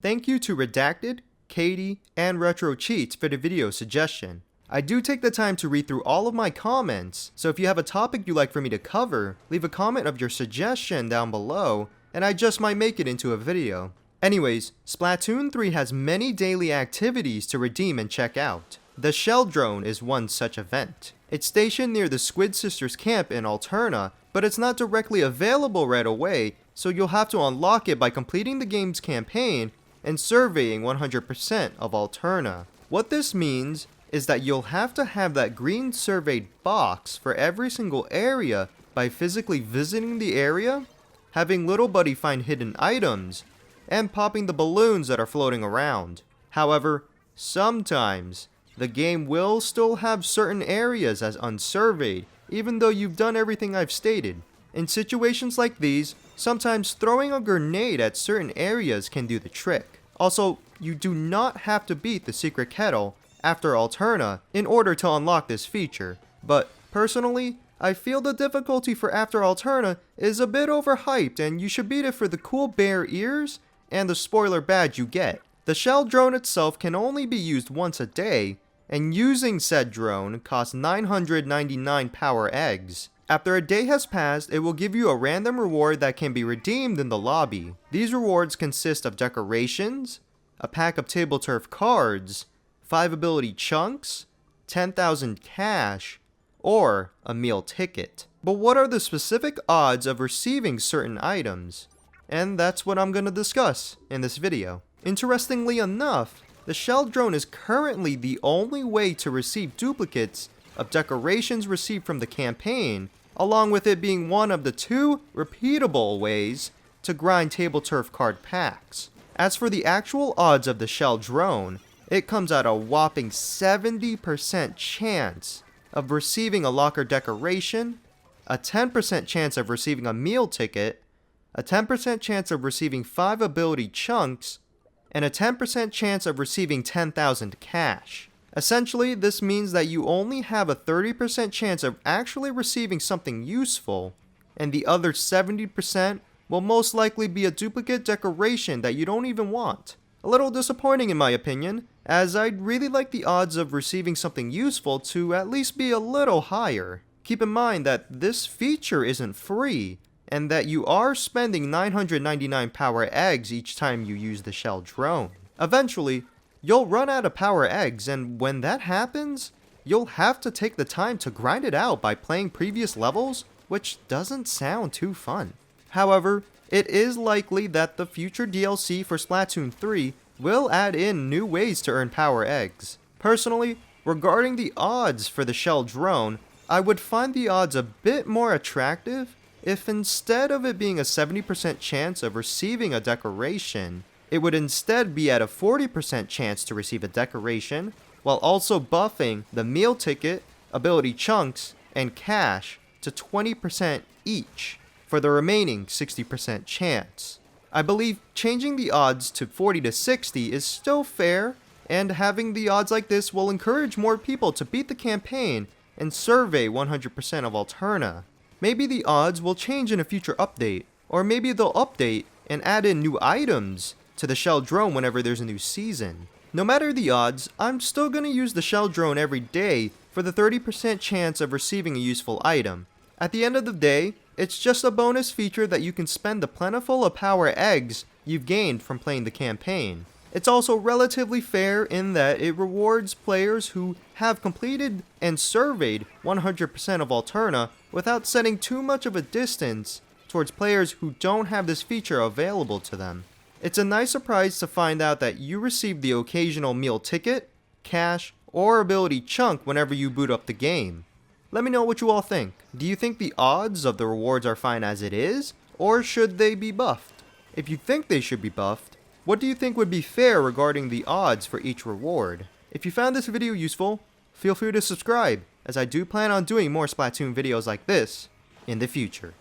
Thank you to Redacted, Katie, and Retro Cheats for the video suggestion. I do take the time to read through all of my comments, so if you have a topic you'd like for me to cover, leave a comment of your suggestion down below, and I just might make it into a video. Anyways, Splatoon 3 has many daily activities to redeem and check out. The Sheldrone is one such event. It's stationed near the Squid Sisters camp in Alterna, but it's not directly available right away, so you'll have to unlock it by completing the game's campaign and surveying 100% of Alterna. What this means is that you'll have to have that green surveyed box for every single area by physically visiting the area, having Little Buddy find hidden items, and popping the balloons that are floating around. However, sometimes the game will still have certain areas as unsurveyed, even though you've done everything I've stated. In situations like these, sometimes throwing a grenade at certain areas can do the trick. Also, you do not have to beat the secret kettle after Alterna in order to unlock this feature, but personally, I feel the difficulty for after Alterna is a bit overhyped and you should beat it for the cool bear ears and the spoiler badge you get. The Sheldrone itself can only be used once a day, and using said drone costs 999 power eggs. After a day has passed, it will give you a random reward that can be redeemed in the lobby. These rewards consist of decorations, a pack of tableturf cards, 5 ability chunks, 10,000 cash, or a meal ticket. But what are the specific odds of receiving certain items? And that's what I'm going to discuss in this video. Interestingly enough, the Sheldrone is currently the only way to receive duplicates of decorations received from the campaign, along with it being one of the 2 repeatable ways to grind tableturf card packs. As for the actual odds of the Sheldrone, it comes at a whopping 70% chance of receiving a locker decoration, a 10% chance of receiving a meal ticket, a 10% chance of receiving 5 ability chunks, and a 10% chance of receiving 10,000 cash. Essentially, this means that you only have a 30% chance of actually receiving something useful, and the other 70% will most likely be a duplicate decoration that you don't even want. A little disappointing in my opinion, as I'd really like the odds of receiving something useful to at least be a little higher. Keep in mind that this feature isn't free, and that you are spending 999 power eggs each time you use the Sheldrone. Eventually, you'll run out of power eggs, and when that happens, you'll have to take the time to grind it out by playing previous levels, which doesn't sound too fun. However, it is likely that the future DLC for Splatoon 3 will add in new ways to earn power eggs. Personally, regarding the odds for the Sheldrone, I would find the odds a bit more attractive if instead of it being a 70% chance of receiving a decoration, it would instead be at a 40% chance to receive a decoration, while also buffing the meal ticket, ability chunks, and cash to 20% each for the remaining 60% chance. I believe changing the odds to 40 to 60 is still fair, and having the odds like this will encourage more people to beat the campaign and survey 100% of Alterna. Maybe the odds will change in a future update, or maybe they'll update and add in new items to the Sheldrone whenever there's a new season. No matter the odds, I'm still going to use the Sheldrone every day for the 30% chance of receiving a useful item. At the end of the day, it's just a bonus feature that you can spend the plentiful of power eggs you've gained from playing the campaign. It's also relatively fair in that it rewards players who have completed and surveyed 100% of Alterna without setting too much of a distance towards players who don't have this feature available to them. It's a nice surprise to find out that you receive the occasional meal ticket, cash, or ability chunk whenever you boot up the game. Let me know what you all think. Do you think the odds of the rewards are fine as it is, or should they be buffed? If you think they should be buffed, what do you think would be fair regarding the odds for each reward? If you found this video useful, feel free to subscribe, as I do plan on doing more Splatoon videos like this in the future.